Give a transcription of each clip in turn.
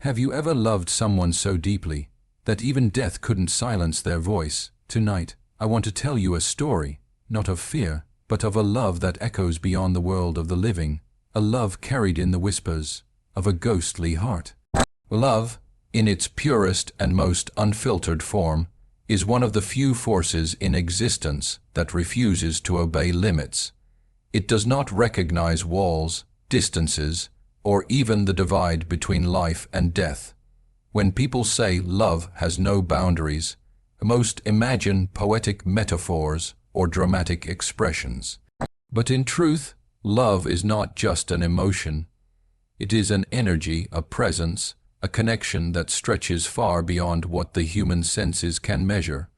Have you ever loved someone so deeply that even death couldn't silence their voice? Tonight, I want to tell you a story, not of fear, but of a love that echoes beyond the world of the living, a love carried in the whispers of a ghostly heart. Love, in its purest and most unfiltered form, is one of the few forces in existence that refuses to obey limits. It does not recognize walls, distances, or even the divide between life and death. When people say love has no boundaries, most imagine poetic metaphors or dramatic expressions. But in truth, love is not just an emotion. It is an energy, a presence, a connection that stretches far beyond what the human senses can measure.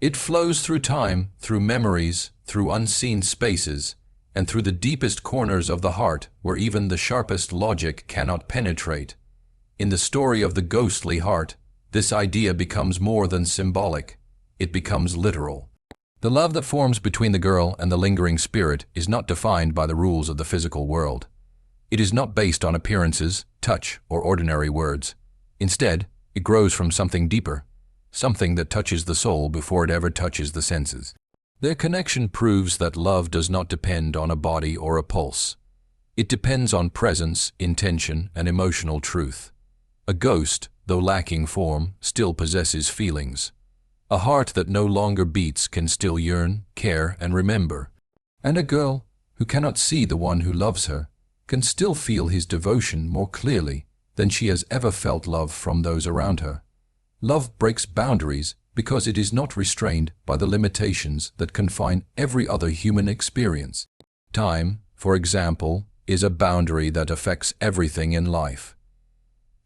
It flows through time, through memories, through unseen spaces, and through the deepest corners of the heart where even the sharpest logic cannot penetrate. In the story of the ghostly heart, this idea becomes more than symbolic. It becomes literal. The love that forms between the girl and the lingering spirit is not defined by the rules of the physical world. It is not based on appearances, touch, or ordinary words. Instead, it grows from something deeper, something that touches the soul before it ever touches the senses. Their connection proves that love does not depend on a body or a pulse. It depends on presence, intention, and emotional truth. A ghost, though lacking form, still possesses feelings. A heart that no longer beats can still yearn, care, and remember. And a girl, who cannot see the one who loves her, can still feel his devotion more clearly than she has ever felt love from those around her. Love breaks boundaries because it is not restrained by the limitations that confine every other human experience. Time, for example, is a boundary that affects everything in life.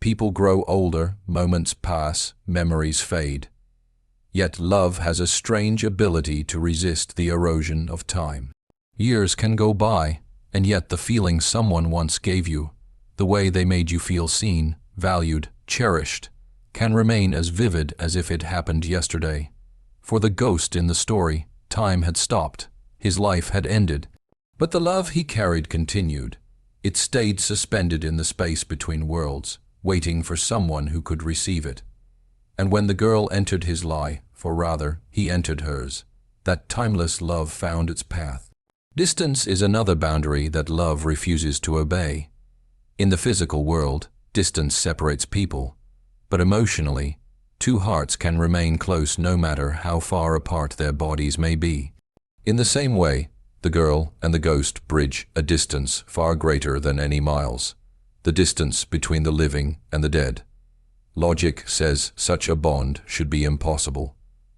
People grow older, moments pass, memories fade. Yet love has a strange ability to resist the erosion of time. Years can go by, and yet the feeling someone once gave you, the way they made you feel seen, valued, cherished, can remain as vivid as if it happened yesterday. For the ghost in the story, time had stopped, his life had ended, but the love he carried continued. It stayed suspended in the space between worlds, waiting for someone who could receive it. And when the girl entered his life, for rather, he entered hers, that timeless love found its path. Distance is another boundary that love refuses to obey. In the physical world, distance separates people. But emotionally, two hearts can remain close no matter how far apart their bodies may be. In the same way, the girl and the ghost bridge a distance far greater than any miles, the distance between the living and the dead. Logic says such a bond should be impossible,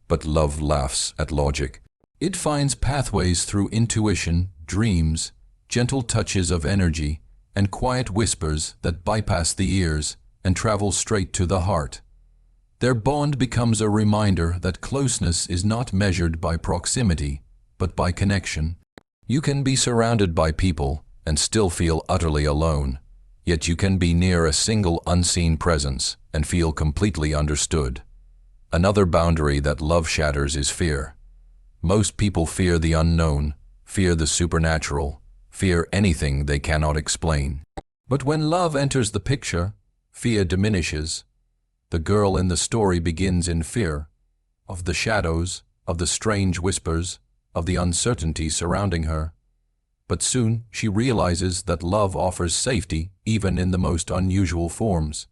but love laughs at logic. It finds pathways through intuition, dreams, gentle touches of energy, and quiet whispers that bypass the ears and travel straight to the heart. Their bond becomes a reminder that closeness is not measured by proximity, but by connection. You can be surrounded by people and still feel utterly alone, yet you can be near a single unseen presence and feel completely understood. Another boundary that love shatters is fear. Most people fear the unknown, fear the supernatural, fear anything they cannot explain. But when love enters the picture, fear diminishes. The girl in the story begins in fear of the shadows, of the strange whispers, of the uncertainty surrounding her. But soon she realizes that love offers safety even in the most unusual forms.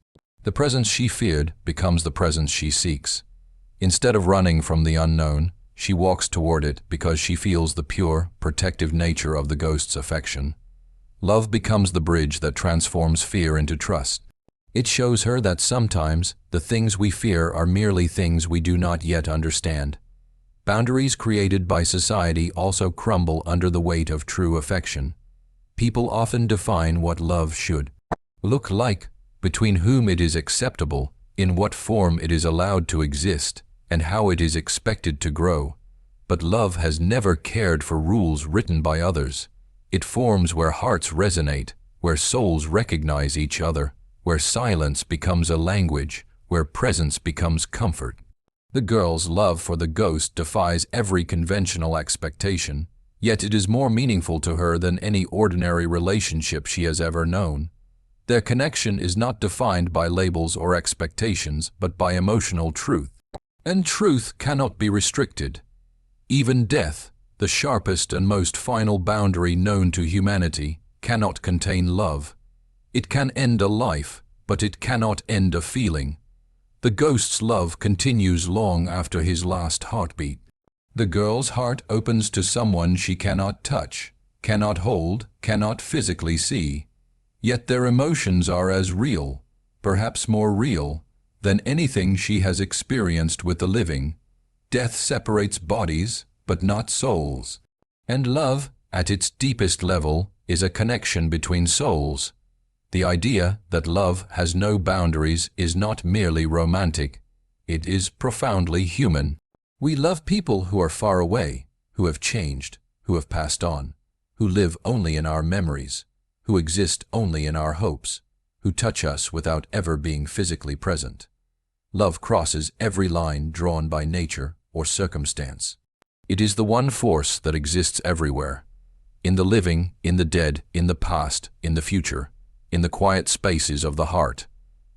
The presence she feared becomes the presence she seeks. Instead of running from the unknown, she walks toward it because she feels the pure, protective nature of the ghost's affection. Love becomes the bridge that transforms fear into trust. It shows her that sometimes the things we fear are merely things we do not yet understand. Boundaries created by society also crumble under the weight of true affection. People often define what love should look like, between whom it is acceptable, in what form it is allowed to exist, and how it is expected to grow. But love has never cared for rules written by others. It forms where hearts resonate, where souls recognize each other, where silence becomes a language, where presence becomes comfort. The girl's love for the ghost defies every conventional expectation, yet it is more meaningful to her than any ordinary relationship she has ever known. Their connection is not defined by labels or expectations, but by emotional truth. And truth cannot be restricted. Even death, the sharpest and most final boundary known to humanity, cannot contain love. It can end a life, but it cannot end a feeling. The ghost's love continues long after his last heartbeat. The girl's heart opens to someone she cannot touch, cannot hold, cannot physically see. Yet their emotions are as real, perhaps more real, than anything she has experienced with the living. Death separates bodies, but not souls. And love, at its deepest level, is a connection between souls. The idea that love has no boundaries is not merely romantic. It is profoundly human. We love people who are far away, who have changed, who have passed on, who live only in our memories, who exist only in our hopes, who touch us without ever being physically present. Love crosses every line drawn by nature or circumstance. It is the one force that exists everywhere, in the living, in the dead, in the past, in the future, in the quiet spaces of the heart,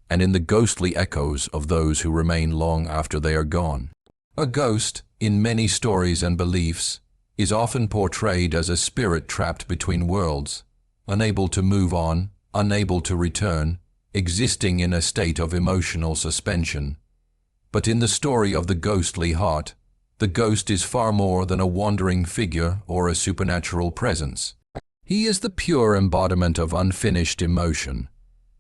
and in the ghostly echoes of those who remain long after they are gone. A ghost, in many stories and beliefs, is often portrayed as a spirit trapped between worlds, unable to move on, unable to return, existing in a state of emotional suspension. But in the story of the ghostly heart, the ghost is far more than a wandering figure or a supernatural presence. He is the pure embodiment of unfinished emotion,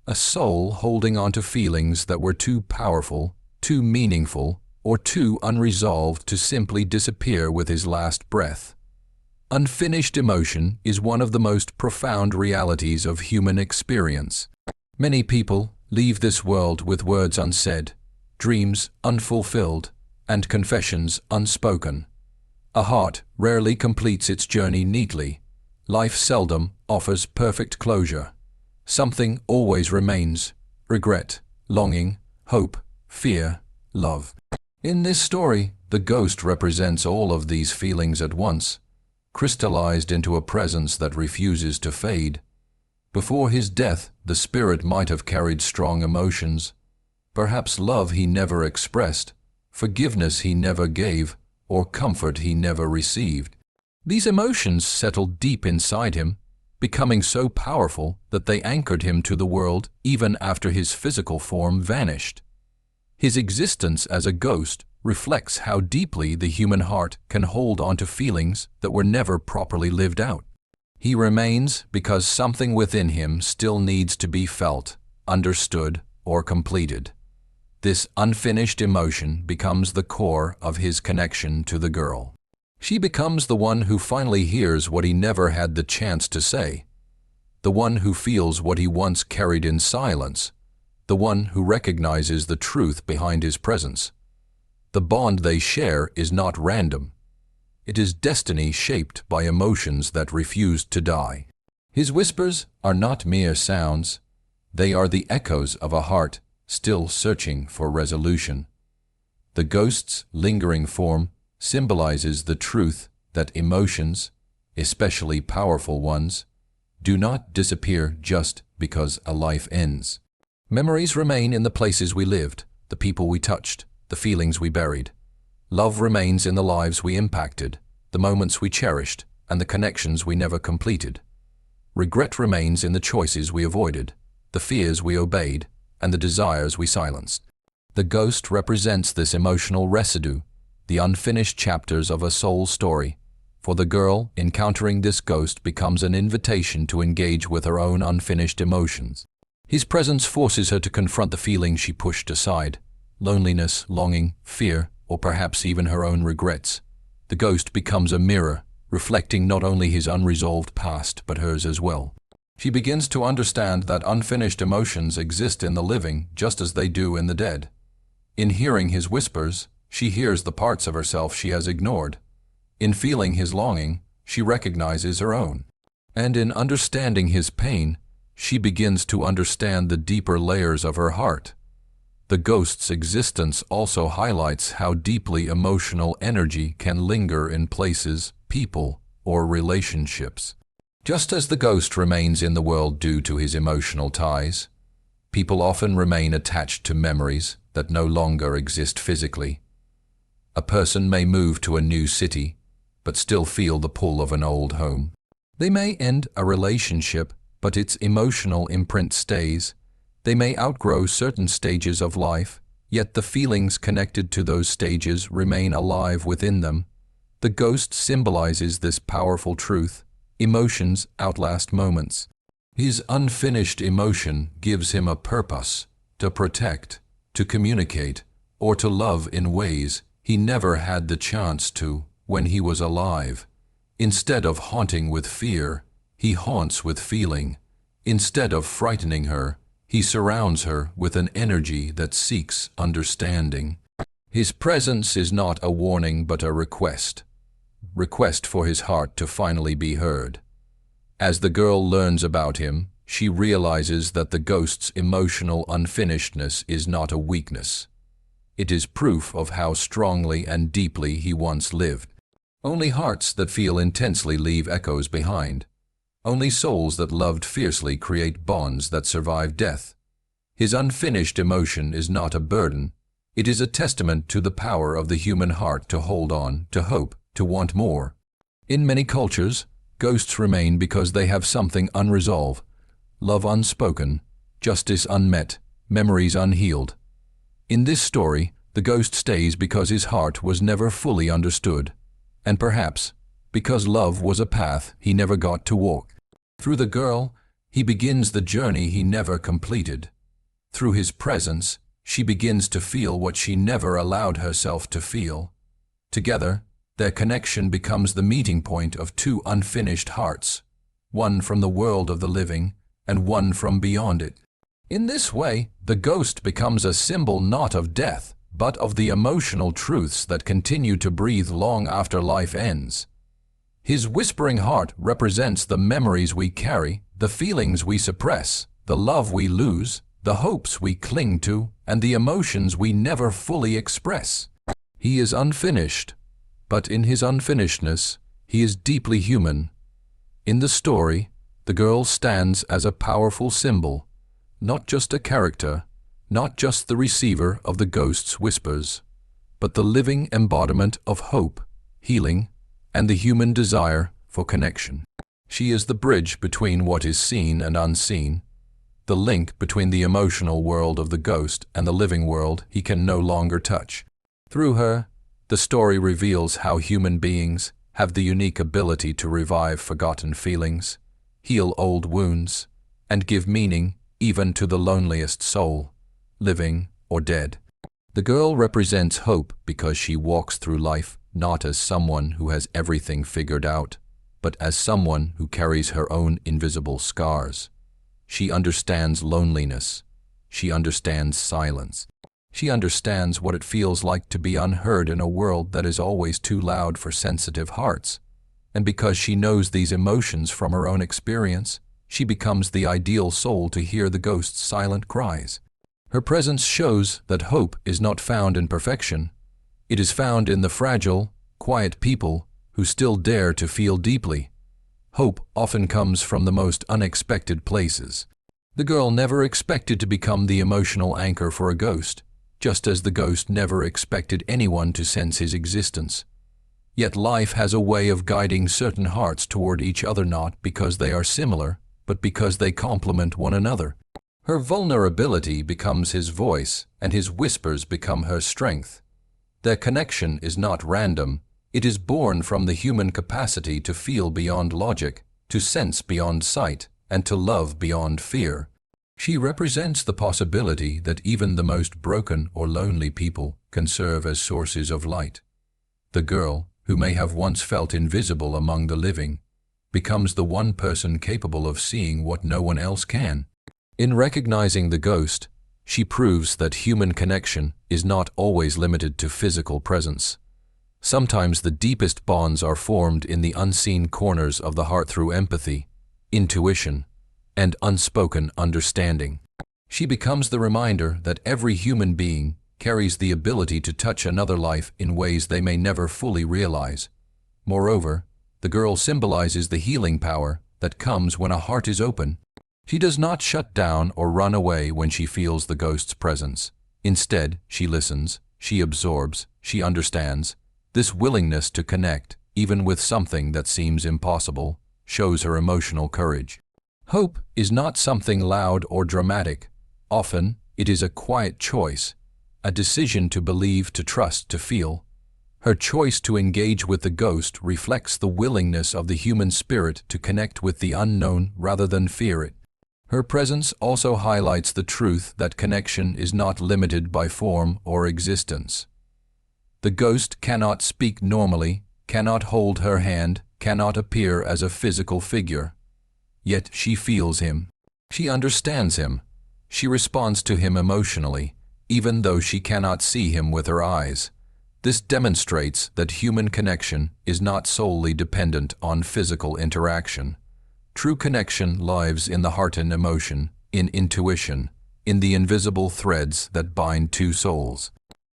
a soul holding on to feelings that were too powerful, too meaningful, or too unresolved to simply disappear with his last breath. Unfinished emotion is one of the most profound realities of human experience. Many people leave this world with words unsaid, dreams unfulfilled, and confessions unspoken. A heart rarely completes its journey neatly. Life seldom offers perfect closure. Something always remains: regret, longing, hope, fear, love. In this story, the ghost represents all of these feelings at once, crystallized into a presence that refuses to fade. Before his death, the spirit might have carried strong emotions, perhaps love he never expressed, forgiveness he never gave, or comfort he never received. These emotions settled deep inside him, becoming so powerful that they anchored him to the world even after his physical form vanished. His existence as a ghost reflects how deeply the human heart can hold onto feelings that were never properly lived out. He remains because something within him still needs to be felt, understood, or completed. This unfinished emotion becomes the core of his connection to the girl. She becomes the one who finally hears what he never had the chance to say, the one who feels what he once carried in silence, the one who recognizes the truth behind his presence. The bond they share is not random. It is destiny shaped by emotions that refuse to die. His whispers are not mere sounds. They are the echoes of a heart still searching for resolution. The ghost's lingering form symbolizes the truth that emotions, especially powerful ones, do not disappear just because a life ends. Memories remain in the places we lived, the people we touched, the feelings we buried. Love remains in the lives we impacted, the moments we cherished, and the connections we never completed. Regret remains in the choices we avoided, the fears we obeyed, and the desires we silenced. The ghost represents this emotional residue, the unfinished chapters of a soul story. For the girl, encountering this ghost becomes an invitation to engage with her own unfinished emotions. His presence forces her to confront the feelings she pushed aside: loneliness, longing, fear, or perhaps even her own regrets. The ghost becomes a mirror, reflecting not only his unresolved past but hers as well. She begins to understand that unfinished emotions exist in the living just as they do in the dead. In hearing his whispers, she hears the parts of herself she has ignored. In feeling his longing, she recognizes her own. And in understanding his pain, she begins to understand the deeper layers of her heart. The ghost's existence also highlights how deeply emotional energy can linger in places, people, or relationships. Just as the ghost remains in the world due to his emotional ties, people often remain attached to memories that no longer exist physically. A person may move to a new city, but still feel the pull of an old home. They may end a relationship, but its emotional imprint stays. They may outgrow certain stages of life, yet the feelings connected to those stages remain alive within them. The ghost symbolizes this powerful truth. Emotions outlast moments. His unfinished emotion gives him a purpose, to protect, to communicate, or to love in ways he never had the chance to when he was alive. Instead of haunting with fear, he haunts with feeling. Instead of frightening her, he surrounds her with an energy that seeks understanding. His presence is not a warning but a request for his heart to finally be heard. As the girl learns about him, she realizes that the ghost's emotional unfinishedness is not a weakness. It is proof of how strongly and deeply he once lived. Only hearts that feel intensely leave echoes behind. Only souls that loved fiercely create bonds that survive death. His unfinished emotion is not a burden. It is a testament to the power of the human heart to hold on, to hope, to want more. In many cultures, ghosts remain because they have something unresolved, love unspoken, justice unmet, memories unhealed. In this story, the ghost stays because his heart was never fully understood, and perhaps because love was a path he never got to walk. Through the girl, he begins the journey he never completed. Through his presence, she begins to feel what she never allowed herself to feel. Together, their connection becomes the meeting point of two unfinished hearts, one from the world of the living and one from beyond it. In this way, the ghost becomes a symbol not of death, but of the emotional truths that continue to breathe long after life ends. His whispering heart represents the memories we carry, the feelings we suppress, the love we lose, the hopes we cling to, and the emotions we never fully express. He is unfinished, but in his unfinishedness, he is deeply human. In the story, the girl stands as a powerful symbol, not just a character, not just the receiver of the ghost's whispers, but the living embodiment of hope, healing, and the human desire for connection. She is the bridge between what is seen and unseen, the link between the emotional world of the ghost and the living world he can no longer touch. Through her, the story reveals how human beings have the unique ability to revive forgotten feelings, heal old wounds, and give meaning even to the loneliest soul, living or dead. The girl represents hope because she walks through life not as someone who has everything figured out, but as someone who carries her own invisible scars. She understands loneliness. She understands silence. She understands what it feels like to be unheard in a world that is always too loud for sensitive hearts. And because she knows these emotions from her own experience, she becomes the ideal soul to hear the ghost's silent cries. Her presence shows that hope is not found in perfection. It is found in the fragile, quiet people who still dare to feel deeply. Hope often comes from the most unexpected places. The girl never expected to become the emotional anchor for a ghost, just as the ghost never expected anyone to sense his existence. Yet life has a way of guiding certain hearts toward each other not because they are similar, but because they complement one another. Her vulnerability becomes his voice, and his whispers become her strength. Their connection is not random. It is born from the human capacity to feel beyond logic, to sense beyond sight, and to love beyond fear. She represents the possibility that even the most broken or lonely people can serve as sources of light. The girl, who may have once felt invisible among the living, becomes the one person capable of seeing what no one else can. In recognizing the ghost, she proves that human connection is not always limited to physical presence. Sometimes the deepest bonds are formed in the unseen corners of the heart through empathy, intuition, and unspoken understanding. She becomes the reminder that every human being carries the ability to touch another life in ways they may never fully realize. Moreover, the girl symbolizes the healing power that comes when a heart is open. She does not shut down or run away when she feels the ghost's presence. Instead, she listens, she absorbs, she understands. This willingness to connect, even with something that seems impossible, shows her emotional courage. Hope is not something loud or dramatic. Often, it is a quiet choice, a decision to believe, to trust, to feel. Her choice to engage with the ghost reflects the willingness of the human spirit to connect with the unknown rather than fear it. Her presence also highlights the truth that connection is not limited by form or existence. The ghost cannot speak normally, cannot hold her hand, cannot appear as a physical figure. Yet she feels him. She understands him. She responds to him emotionally, even though she cannot see him with her eyes. This demonstrates that human connection is not solely dependent on physical interaction. True connection lives in the heart and emotion, in intuition, in the invisible threads that bind two souls.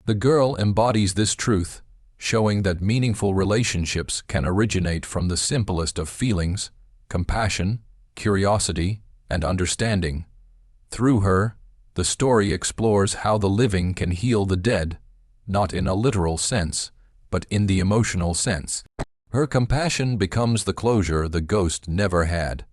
The girl embodies this truth, showing that meaningful relationships can originate from the simplest of feelings, compassion, curiosity, and understanding. Through her, the story explores how the living can heal the dead, not in a literal sense, but in the emotional sense. Her compassion becomes the closure the ghost never had.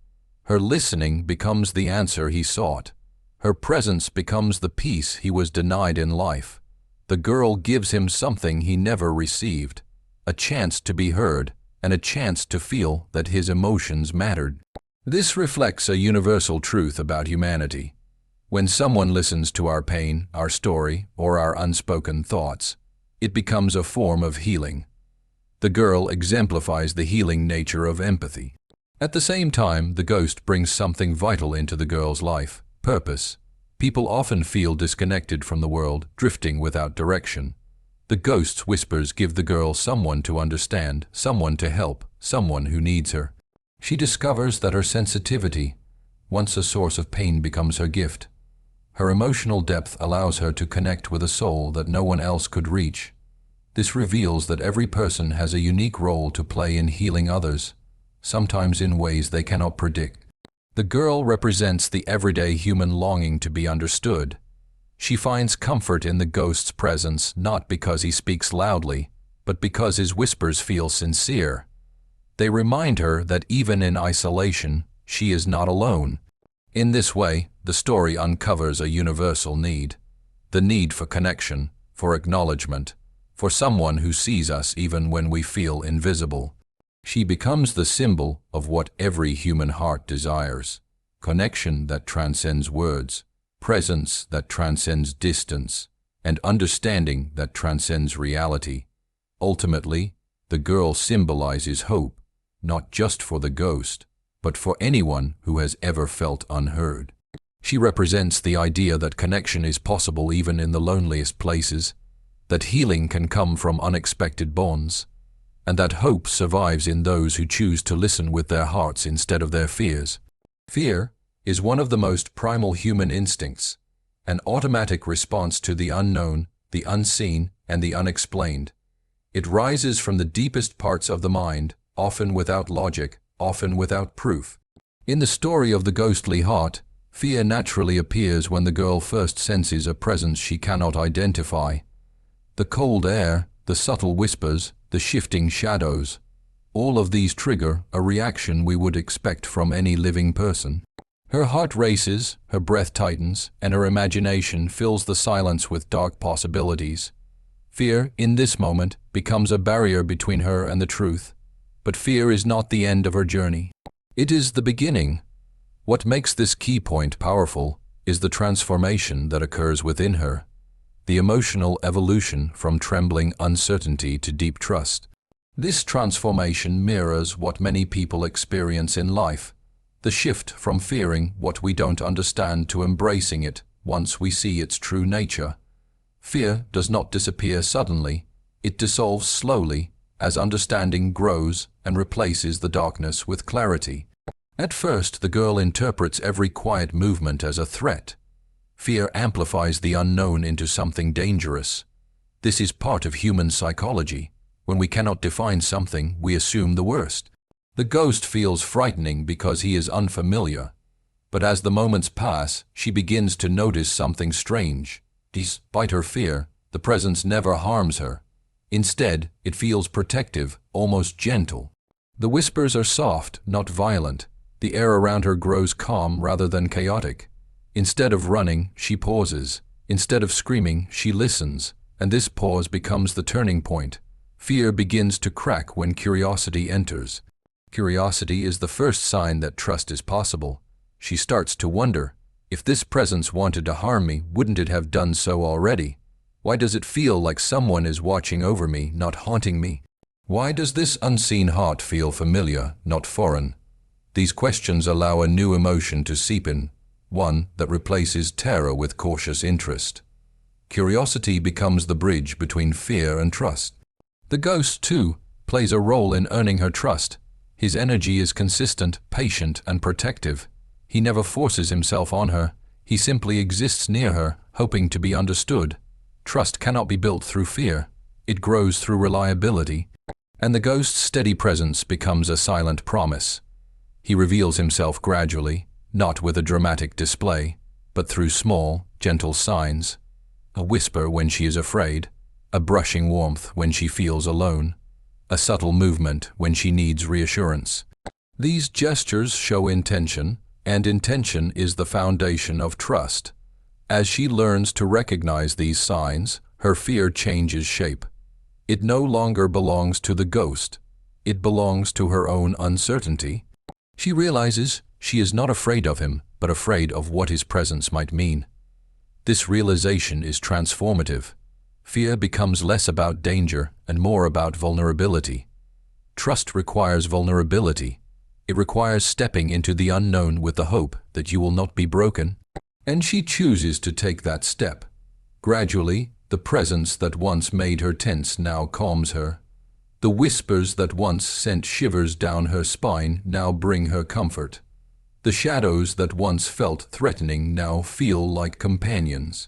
Her listening becomes the answer he sought. Her presence becomes the peace he was denied in life. The girl gives him something he never received, a chance to be heard and a chance to feel that his emotions mattered. This reflects a universal truth about humanity. When someone listens to our pain, our story, or our unspoken thoughts, it becomes a form of healing. The girl exemplifies the healing nature of empathy. At the same time, the ghost brings something vital into the girl's life: purpose. People often feel disconnected from the world, drifting without direction. The ghost's whispers give the girl someone to understand, someone to help, someone who needs her. She discovers that her sensitivity, once a source of pain, becomes her gift. Her emotional depth allows her to connect with a soul that no one else could reach. This reveals that every person has a unique role to play in healing others, sometimes in ways they cannot predict. The girl represents the everyday human longing to be understood. She finds comfort in the ghost's presence not because he speaks loudly, but because his whispers feel sincere. They remind her that even in isolation, she is not alone. In this way, the story uncovers a universal need: the need for connection, for acknowledgement, for someone who sees us even when we feel invisible. She becomes the symbol of what every human heart desires: connection that transcends words, presence that transcends distance, and understanding that transcends reality. Ultimately, the girl symbolizes hope, not just for the ghost, but for anyone who has ever felt unheard. She represents the idea that connection is possible even in the loneliest places, that healing can come from unexpected bonds, and that hope survives in those who choose to listen with their hearts instead of their fears. Fear is one of the most primal human instincts, an automatic response to the unknown, the unseen, and the unexplained. It rises from the deepest parts of the mind, often without logic, often without proof. In the story of the ghostly heart, fear naturally appears when the girl first senses a presence she cannot identify. The cold air, the subtle whispers, the shifting shadows, all of these trigger a reaction we would expect from any living person. Her heart races, her breath tightens, and her imagination fills the silence with dark possibilities. Fear, in this moment, becomes a barrier between her and the truth. But fear is not the end of her journey. It is the beginning. What makes this key point powerful is the transformation that occurs within her, the emotional evolution from trembling uncertainty to deep trust. This transformation mirrors what many people experience in life, the shift from fearing what we don't understand to embracing it once we see its true nature. Fear does not disappear suddenly, it dissolves slowly as understanding grows and replaces the darkness with clarity. At first, the girl interprets every quiet movement as a threat. Fear amplifies the unknown into something dangerous. This is part of human psychology. When we cannot define something, we assume the worst. The ghost feels frightening because he is unfamiliar, but as the moments pass, she begins to notice something strange. Despite her fear, the presence never harms her. Instead, it feels protective, almost gentle. The whispers are soft, not violent. The air around her grows calm rather than chaotic. Instead of running, she pauses. Instead of screaming, she listens, and this pause becomes the turning point. Fear begins to crack when curiosity enters. Curiosity is the first sign that trust is possible. She starts to wonder, if this presence wanted to harm me, wouldn't it have done so already? Why does it feel like someone is watching over me, not haunting me? Why does this unseen heart feel familiar, not foreign? These questions allow a new emotion to seep in, one that replaces terror with cautious interest. Curiosity becomes the bridge between fear and trust. The ghost, too, plays a role in earning her trust. His energy is consistent, patient, and protective. He never forces himself on her. He simply exists near her, hoping to be understood. Trust cannot be built through fear. It grows through reliability. And the ghost's steady presence becomes a silent promise. He reveals himself gradually, not with a dramatic display, but through small, gentle signs. A whisper when she is afraid, a brushing warmth when she feels alone, a subtle movement when she needs reassurance. These gestures show intention, and intention is the foundation of trust. As she learns to recognize these signs, her fear changes shape. It no longer belongs to the ghost. It belongs to her own uncertainty. She realizes she is not afraid of him, but afraid of what his presence might mean. This realization is transformative. Fear becomes less about danger and more about vulnerability. Trust requires vulnerability. It requires stepping into the unknown with the hope that you will not be broken. And she chooses to take that step. Gradually, the presence that once made her tense now calms her. The whispers that once sent shivers down her spine now bring her comfort. The shadows that once felt threatening now feel like companions.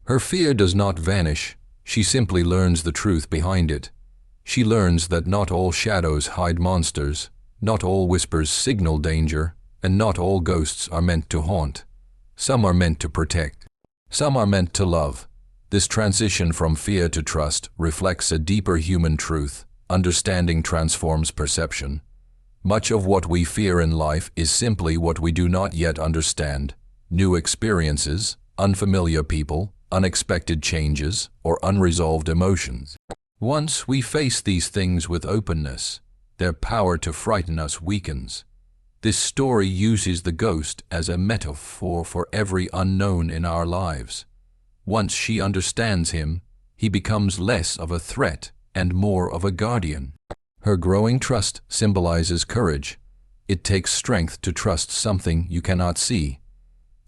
Her fear does not vanish. She simply learns the truth behind it. She learns that not all shadows hide monsters, not all whispers signal danger, and not all ghosts are meant to haunt. Some are meant to protect. Some are meant to love. This transition from fear to trust reflects a deeper human truth. Understanding transforms perception. Much of what we fear in life is simply what we do not yet understand. New experiences, unfamiliar people, unexpected changes, or unresolved emotions. Once we face these things with openness, their power to frighten us weakens. This story uses the ghost as a metaphor for every unknown in our lives. Once she understands him, he becomes less of a threat and more of a guardian. Her growing trust symbolizes courage. It takes strength to trust something you cannot see.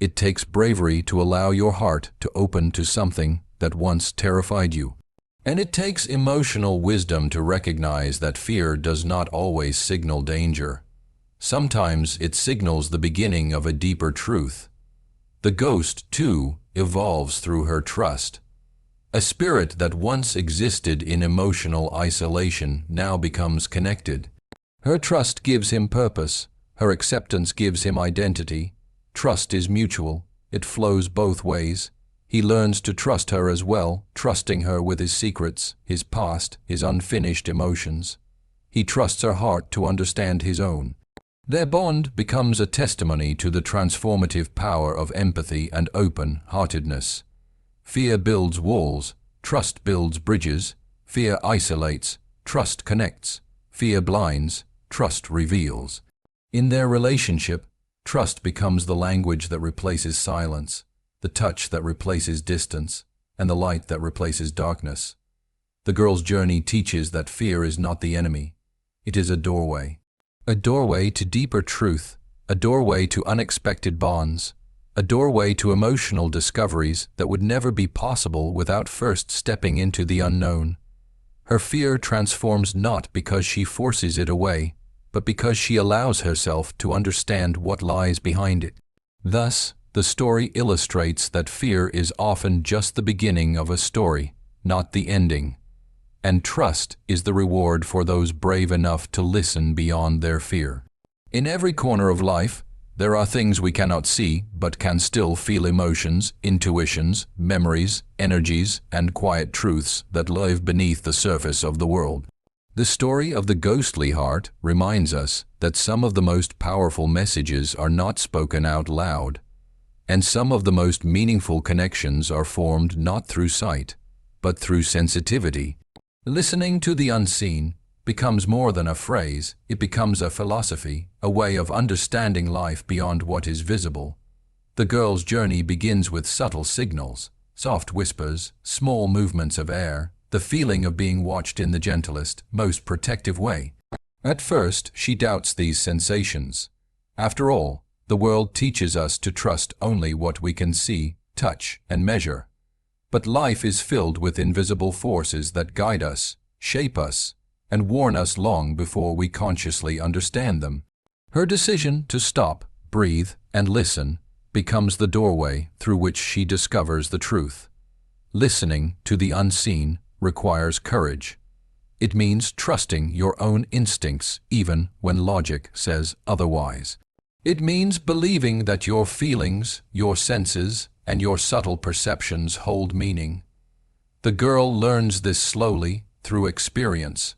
It takes bravery to allow your heart to open to something that once terrified you. And it takes emotional wisdom to recognize that fear does not always signal danger. Sometimes it signals the beginning of a deeper truth. The ghost, too, evolves through her trust. A spirit that once existed in emotional isolation now becomes connected. Her trust gives him purpose. Her acceptance gives him identity. Trust is mutual. It flows both ways. He learns to trust her as well, trusting her with his secrets, his past, his unfinished emotions. He trusts her heart to understand his own. Their bond becomes a testimony to the transformative power of empathy and open-heartedness. Fear builds walls, trust builds bridges. Fear isolates, trust connects. Fear blinds, trust reveals. In their relationship, trust becomes the language that replaces silence, the touch that replaces distance, and the light that replaces darkness. The girl's journey teaches that fear is not the enemy. It is a doorway. A doorway to deeper truth, a doorway to unexpected bonds, a doorway to emotional discoveries that would never be possible without first stepping into the unknown. Her fear transforms not because she forces it away, but because she allows herself to understand what lies behind it. Thus, the story illustrates that fear is often just the beginning of a story, not the ending. and trust is the reward for those brave enough to listen beyond their fear. In every corner of life, there are things we cannot see but can still feel: emotions, intuitions, memories, energies, and quiet truths that live beneath the surface of the world. The story of the ghostly heart reminds us that some of the most powerful messages are not spoken out loud, and some of the most meaningful connections are formed not through sight, but through sensitivity. Listening to the unseen becomes more than a phrase. It becomes a philosophy, a way of understanding life beyond what is visible. The girl's journey begins with subtle signals, soft whispers, small movements of air, the feeling of being watched in the gentlest, most protective way. At first, she doubts these sensations. After all, the world teaches us to trust only what we can see, touch, and measure. But life is filled with invisible forces that guide us, shape us, and warn us long before we consciously understand them. Her decision to stop, breathe, and listen becomes the doorway through which she discovers the truth. Listening to the unseen requires courage. It means trusting your own instincts even when logic says otherwise. It means believing that your feelings, your senses, and your subtle perceptions hold meaning. The girl learns this slowly through experience.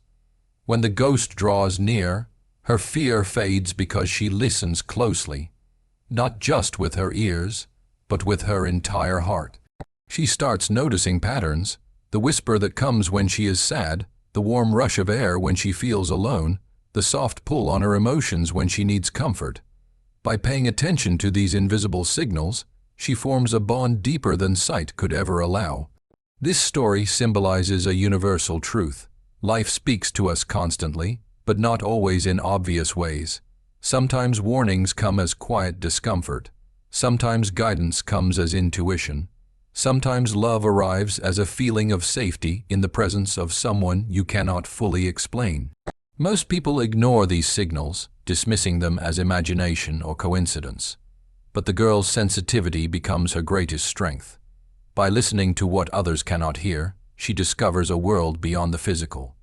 When the ghost draws near, her fear fades because she listens closely, not just with her ears, but with her entire heart. She starts noticing patterns: the whisper that comes when she is sad, the warm rush of air when she feels alone, the soft pull on her emotions when she needs comfort. By paying attention to these invisible signals, she forms a bond deeper than sight could ever allow. This story symbolizes a universal truth. Life speaks to us constantly, but not always in obvious ways. Sometimes warnings come as quiet discomfort. Sometimes guidance comes as intuition. Sometimes love arrives as a feeling of safety in the presence of someone you cannot fully explain. Most people ignore these signals, dismissing them as imagination or coincidence. But the girl's sensitivity becomes her greatest strength. By listening to what others cannot hear, she discovers a world beyond the physical,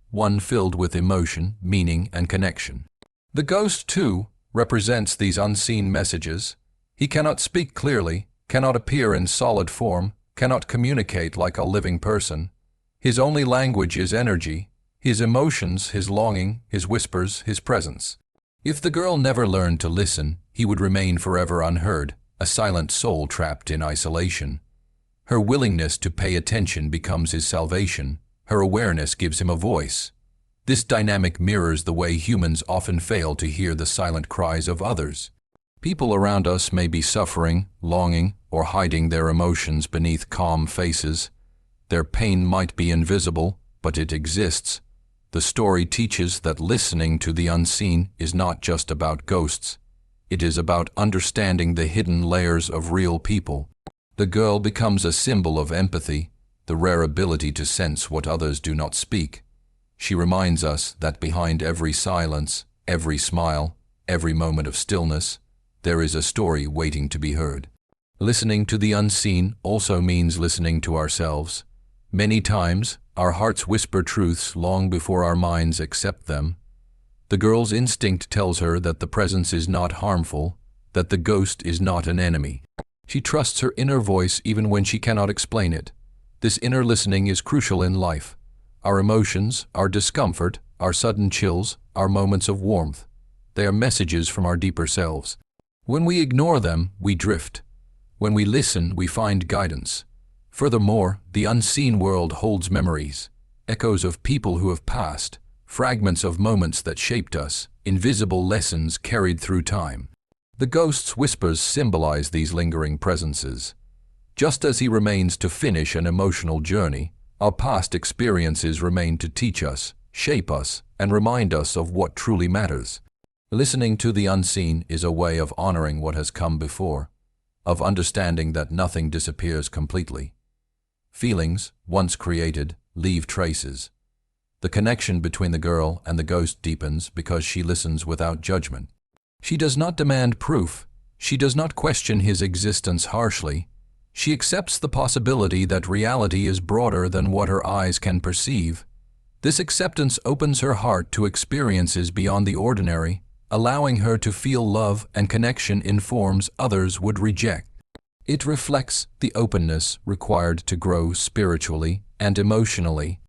one filled with emotion, meaning, and connection. The ghost, too, represents these unseen messages. He cannot speak clearly, cannot appear in solid form, cannot communicate like a living person. His only language is energy, his emotions, his longing, his whispers, his presence. If the girl never learned to listen, he would remain forever unheard, a silent soul trapped in isolation. Her willingness to pay attention becomes his salvation. Her awareness gives him a voice. This dynamic mirrors the way humans often fail to hear the silent cries of others. People around us may be suffering, longing, or hiding their emotions beneath calm faces. Their pain might be invisible, but it exists. The story teaches that listening to the unseen is not just about ghosts. It is about understanding the hidden layers of real people. The girl becomes a symbol of empathy, the rare ability to sense what others do not speak. She reminds us that behind every silence, every smile, every moment of stillness, there is a story waiting to be heard. Listening to the unseen also means listening to ourselves. Many times, our hearts whisper truths long before our minds accept them. The girl's instinct tells her that the presence is not harmful, that the ghost is not an enemy. She trusts her inner voice even when she cannot explain it. This inner listening is crucial in life. Our emotions, our discomfort, our sudden chills, our moments of warmth. They are messages from our deeper selves. When we ignore them, we drift. When we listen, we find guidance. Furthermore, the unseen world holds memories, echoes of people who have passed, fragments of moments that shaped us, invisible lessons carried through time. The ghost's whispers symbolize these lingering presences. Just as he remains to finish an emotional journey, our past experiences remain to teach us, shape us, and remind us of what truly matters. Listening to the unseen is a way of honoring what has come before, of understanding that nothing disappears completely. Feelings, once created, leave traces. The connection between the girl and the ghost deepens because she listens without judgment. She does not demand proof. She does not question his existence harshly. She accepts the possibility that reality is broader than what her eyes can perceive. This acceptance opens her heart to experiences beyond the ordinary, allowing her to feel love and connection in forms others would reject. It reflects the openness required to grow spiritually and emotionally.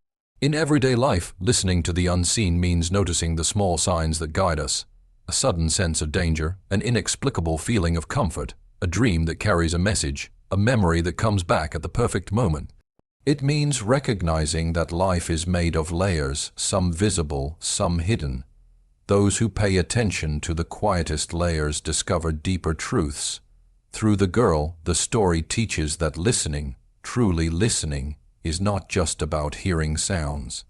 In everyday life, listening to the unseen means noticing the small signs that guide us: a sudden sense of danger, an inexplicable feeling of comfort, a dream that carries a message, a memory that comes back at the perfect moment. It means recognizing that life is made of layers, some visible, some hidden. Those who pay attention to the quietest layers discover deeper truths. Through the girl, the story teaches that listening, truly listening, is not just about hearing sounds.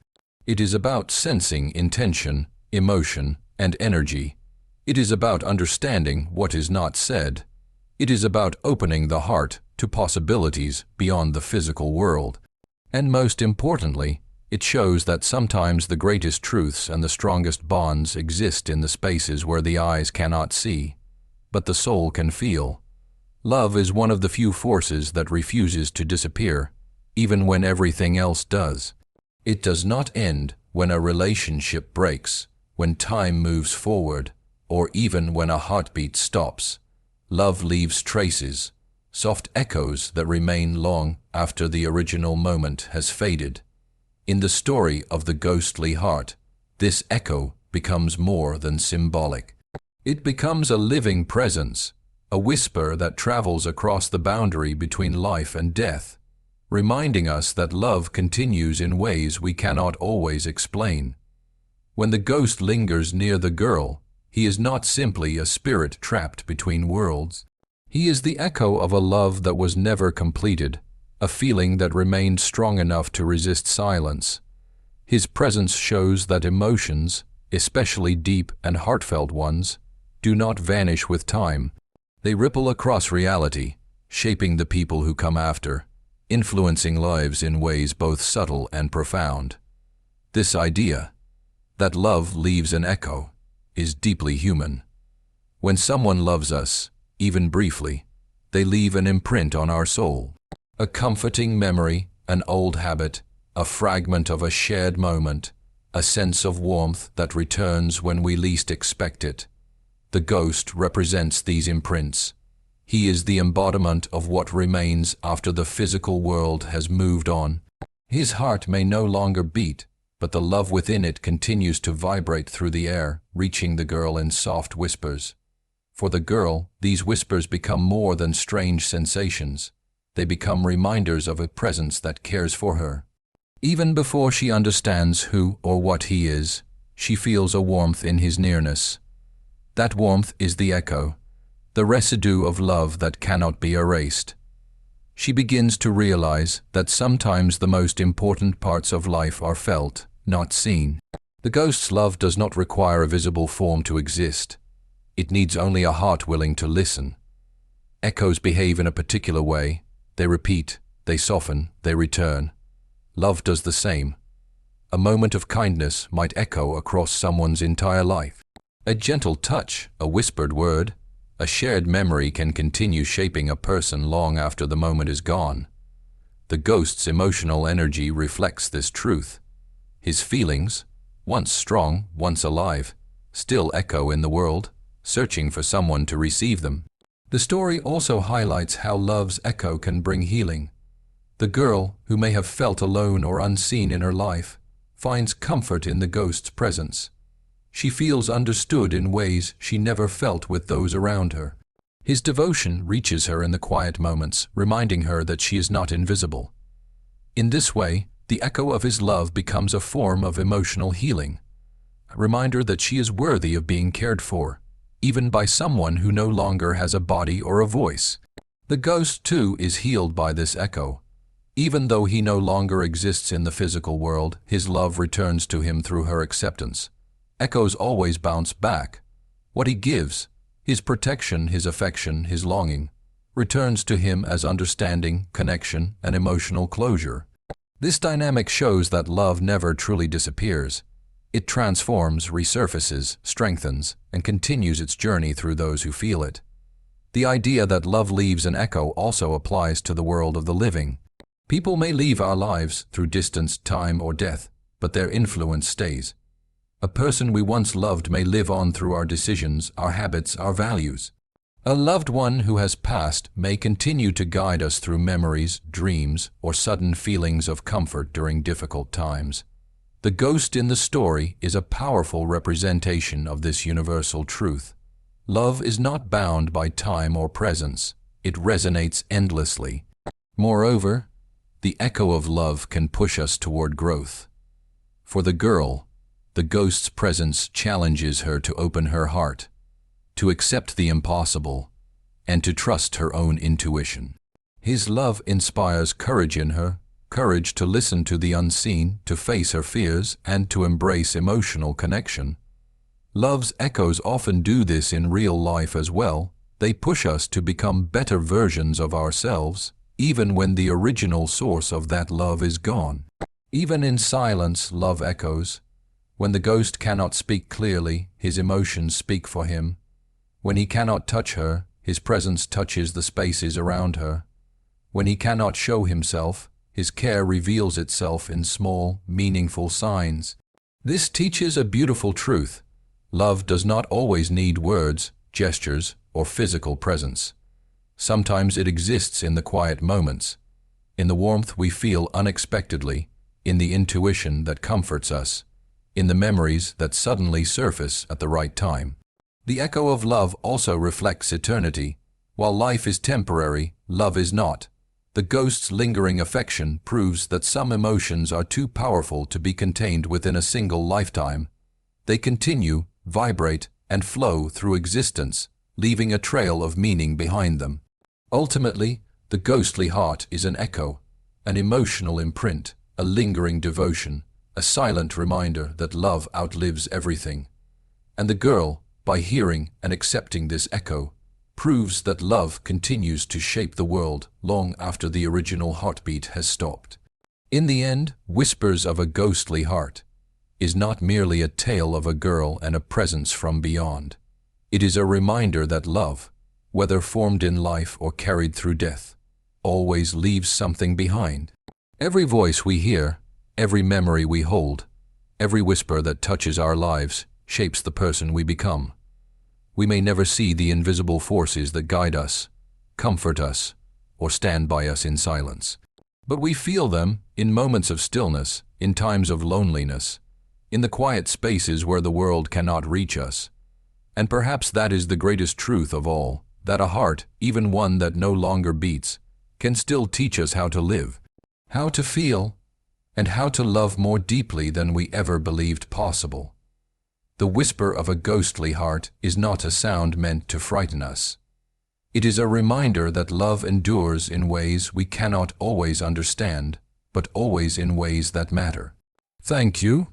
It is about sensing intention, emotion, and energy. It is about understanding what is not said. It is about opening the heart to possibilities beyond the physical world. And most importantly, it shows that sometimes the greatest truths and the strongest bonds exist in the spaces where the eyes cannot see, but the soul can feel. Love is one of the few forces that refuses to disappear, even when everything else does. It does not end when a relationship breaks, when time moves forward, or even when a heartbeat stops. Love leaves traces, soft echoes that remain long after the original moment has faded. In the story of the ghostly heart, this echo becomes more than symbolic. It becomes a living presence, a whisper that travels across the boundary between life and death, reminding us that love continues in ways we cannot always explain. When the ghost lingers near the girl, he is not simply a spirit trapped between worlds. He is the echo of a love that was never completed, a feeling that remained strong enough to resist silence. His presence shows that emotions, especially deep and heartfelt ones, do not vanish with time. They ripple across reality, shaping the people who come after, influencing lives in ways both subtle and profound. This idea, that love leaves an echo, is deeply human. When someone loves us, even briefly, they leave an imprint on our soul. A comforting memory, an old habit, a fragment of a shared moment, a sense of warmth that returns when we least expect it. The ghost represents these imprints. He is the embodiment of what remains after the physical world has moved on. His heart may no longer beat, but the love within it continues to vibrate through the air, reaching the girl in soft whispers. For the girl, these whispers become more than strange sensations. They become reminders of a presence that cares for her. Even before she understands who or what he is, she feels a warmth in his nearness. That warmth is the echo, the residue of love that cannot be erased. She begins to realize that sometimes the most important parts of life are felt, not seen. The ghost's love does not require a visible form to exist. It needs only a heart willing to listen. Echoes behave in a particular way. They repeat, they soften, they return. Love does the same. A moment of kindness might echo across someone's entire life. A gentle touch, a whispered word, a shared memory can continue shaping a person long after the moment is gone. The ghost's emotional energy reflects this truth. His feelings, once strong, once alive, still echo in the world, searching for someone to receive them. The story also highlights how love's echo can bring healing. The girl, who may have felt alone or unseen in her life, finds comfort in the ghost's presence. She feels understood in ways she never felt with those around her. His devotion reaches her in the quiet moments, reminding her that she is not invisible. In this way, the echo of his love becomes a form of emotional healing, a reminder that she is worthy of being cared for, even by someone who no longer has a body or a voice. The ghost, too, is healed by this echo. Even though he no longer exists in the physical world, his love returns to him through her acceptance. Echoes always bounce back. What he gives, his protection, his affection, his longing, returns to him as understanding, connection, and emotional closure. This dynamic shows that love never truly disappears. It transforms, resurfaces, strengthens, and continues its journey through those who feel it. The idea that love leaves an echo also applies to the world of the living. People may leave our lives through distance, time, or death, but their influence stays. A person we once loved may live on through our decisions, our habits, our values. A loved one who has passed may continue to guide us through memories, dreams, or sudden feelings of comfort during difficult times. The ghost in the story is a powerful representation of this universal truth. Love is not bound by time or presence. It resonates endlessly. Moreover, the echo of love can push us toward growth. For the girl, the ghost's presence challenges her to open her heart, to accept the impossible, and to trust her own intuition. His love inspires courage in her, courage to listen to the unseen, to face her fears, and to embrace emotional connection. Love's echoes often do this in real life as well. They push us to become better versions of ourselves, even when the original source of that love is gone. Even in silence, love echoes. When the ghost cannot speak clearly, his emotions speak for him. When he cannot touch her, his presence touches the spaces around her. When he cannot show himself, his care reveals itself in small, meaningful signs. This teaches a beautiful truth. Love does not always need words, gestures, or physical presence. Sometimes it exists in the quiet moments, in the warmth we feel unexpectedly, in the intuition that comforts us, in the memories that suddenly surface at the right time. The echo of love also reflects eternity. While life is temporary, love is not. The ghost's lingering affection proves that some emotions are too powerful to be contained within a single lifetime. They continue, vibrate, and flow through existence, leaving a trail of meaning behind them. Ultimately, the ghostly heart is an echo, an emotional imprint, a lingering devotion, a silent reminder that love outlives everything. And the girl, by hearing and accepting this echo, proves that love continues to shape the world long after the original heartbeat has stopped. In the end, Whispers of a Ghostly Heart is not merely a tale of a girl and a presence from beyond. It is a reminder that love, whether formed in life or carried through death, always leaves something behind. Every voice we hear, every memory we hold, every whisper that touches our lives shapes the person we become. We may never see the invisible forces that guide us, comfort us, or stand by us in silence. But we feel them in moments of stillness, in times of loneliness, in the quiet spaces where the world cannot reach us. And perhaps that is the greatest truth of all, that a heart, even one that no longer beats, can still teach us how to live, how to feel, and how to love more deeply than we ever believed possible. The whisper of a ghostly heart is not a sound meant to frighten us. It is a reminder that love endures in ways we cannot always understand, but always in ways that matter. Thank you